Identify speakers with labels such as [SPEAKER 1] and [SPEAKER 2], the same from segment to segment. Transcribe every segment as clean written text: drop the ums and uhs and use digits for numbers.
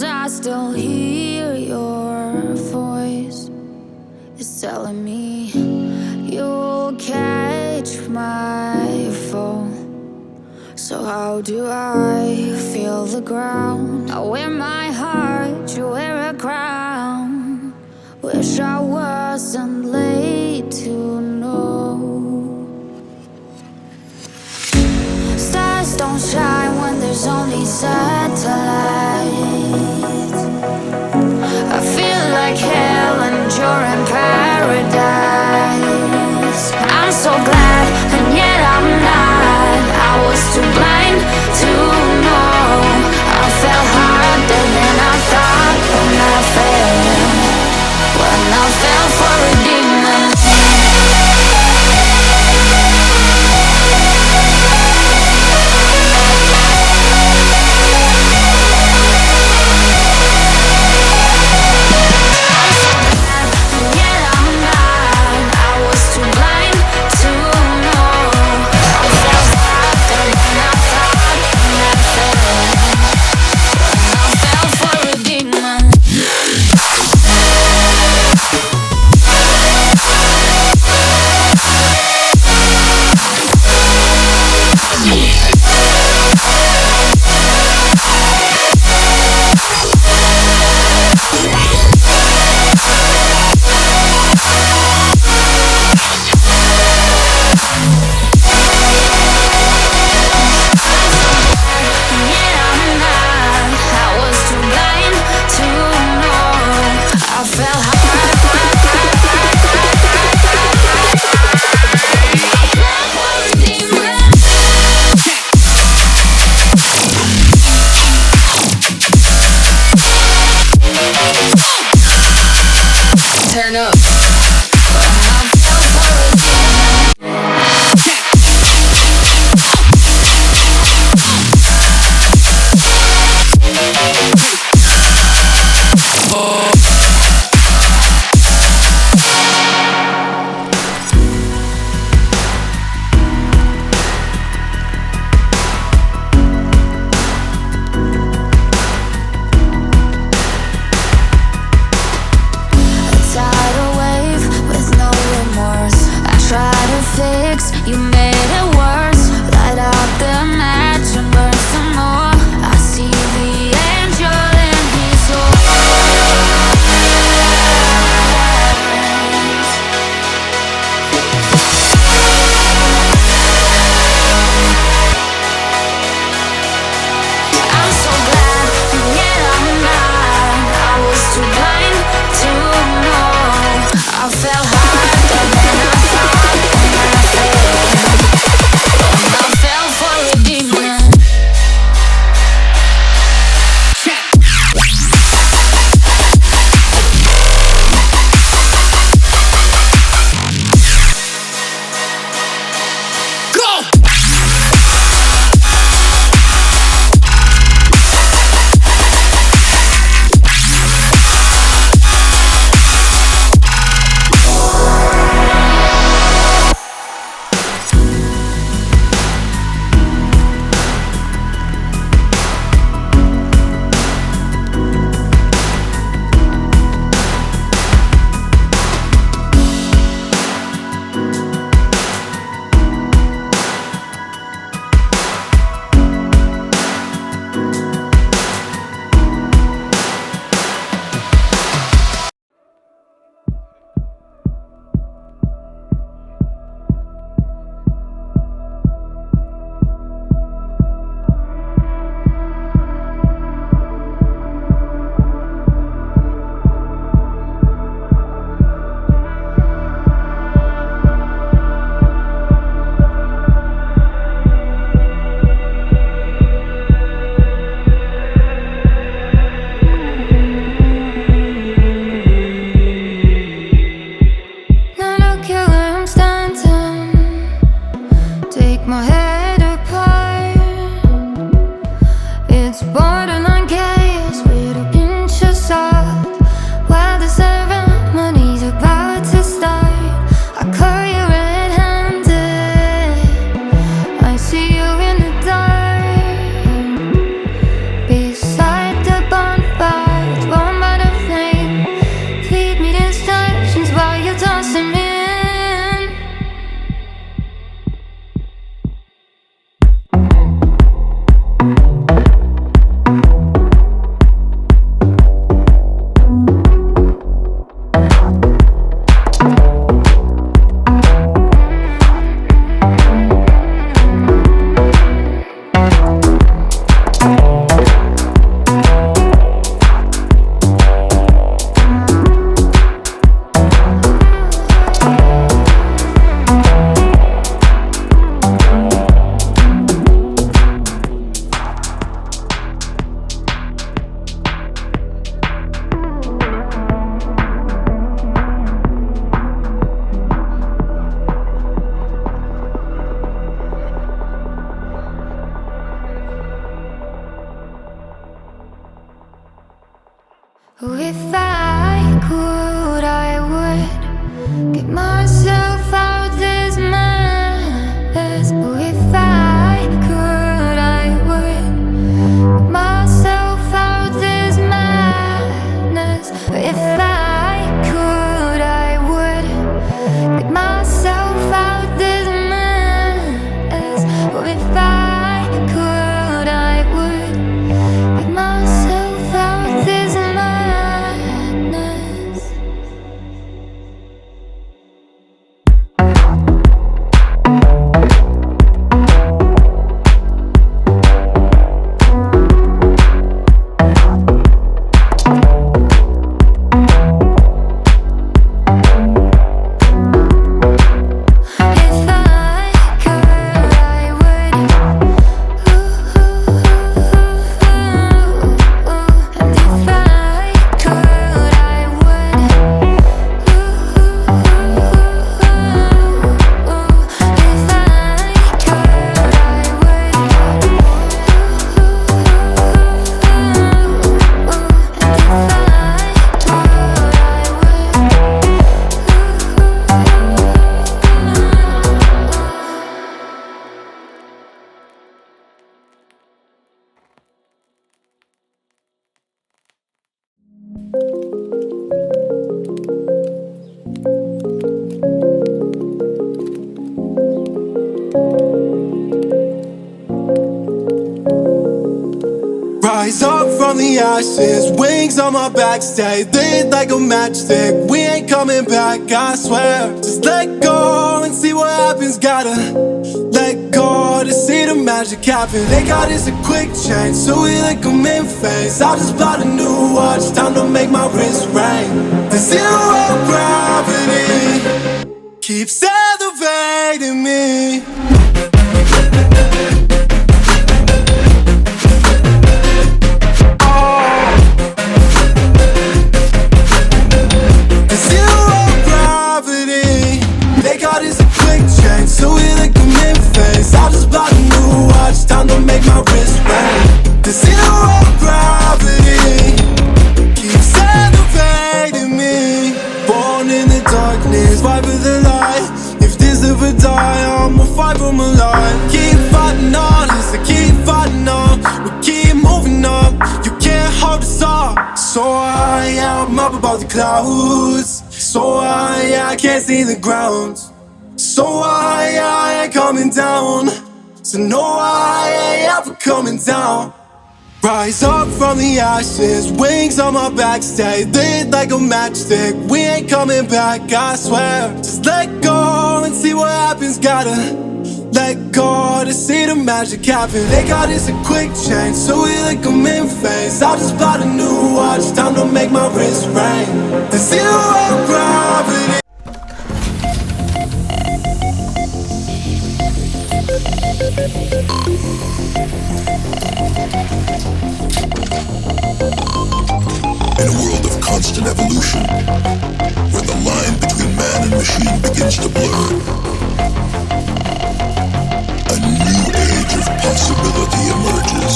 [SPEAKER 1] I still hear your voice. It's telling me you'll catch my fall. So how do I feel the ground? I wear my heart, you wear a crown. Wish I wasn't late to know. Stars don't shine when there's only satellites. I feel like hell and you're in paradise. I'm so glad and yet I'm not. I was too blind to know. I fell harder than I thought when I fell for a demon. If I could, I would get myself out this mess. If I could, I would get myself out this madness. If I could, I would get myself out this mess. If I could, I would get myself out this madness.
[SPEAKER 2] Rise up from the ashes, wings on my back, stay lit like a matchstick. We ain't coming back, I swear. Just let go and see what happens. Gotta let go to see the magic happen. They got us a quick change, so we like them in phase. I just bought a new watch, time to make my wrist ring. The zero gravity keeps elevating me. So we like them in phase. I just bought a new watch, time to make my wrist ring. The zero gravity keeps elevating me. Born in the darkness, fight for the light. If this ever die, I'ma fight for my life. Keep fighting on, I keep fighting on. We keep moving up, you can't hold us up. So I'm up above the clouds. So I can't see the ground. So I ain't coming down. So no, I ain't ever coming down. Rise up from the ashes, wings on my back, stay lit like a matchstick. We ain't coming back, I swear. Just let go and see what happens. Gotta let go to see the magic happen. They got us a quick change, so we like them in phase. I just bought a new watch, time to make my wrist ring. The zero gravity.
[SPEAKER 3] In a world of constant evolution, where the line between man and machine begins to blur, a new age of possibility emerges.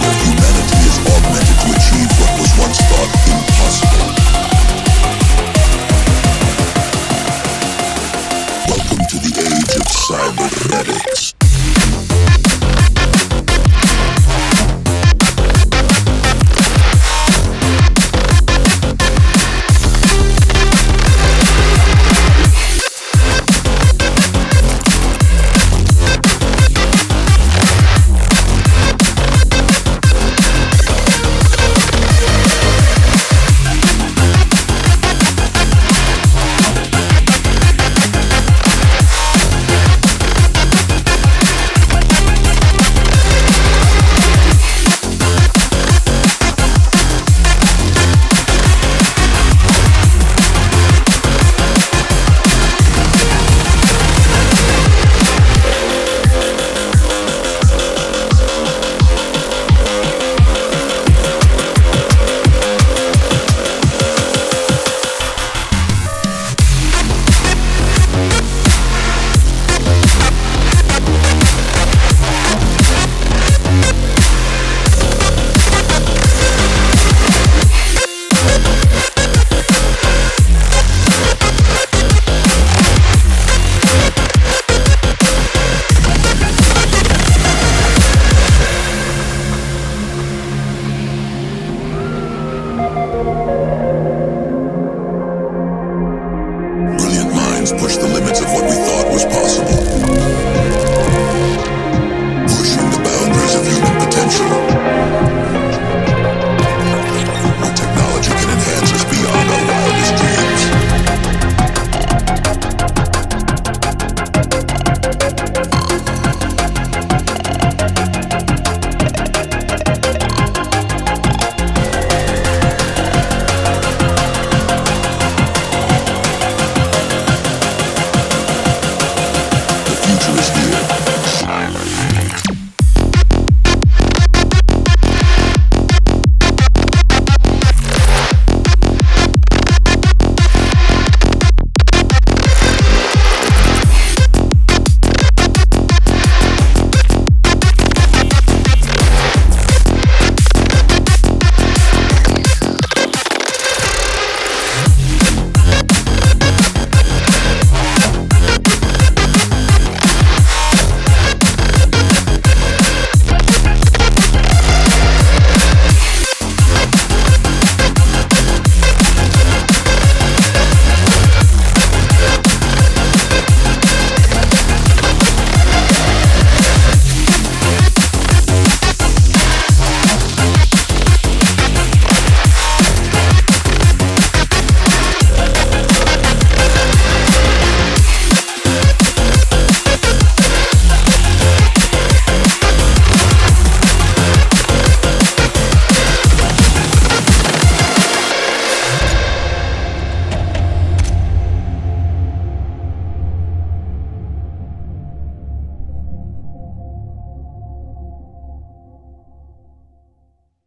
[SPEAKER 3] Where humanity is augmented to achieve what was once thought impossible. Welcome to the age of cybernetics. minds push the limits of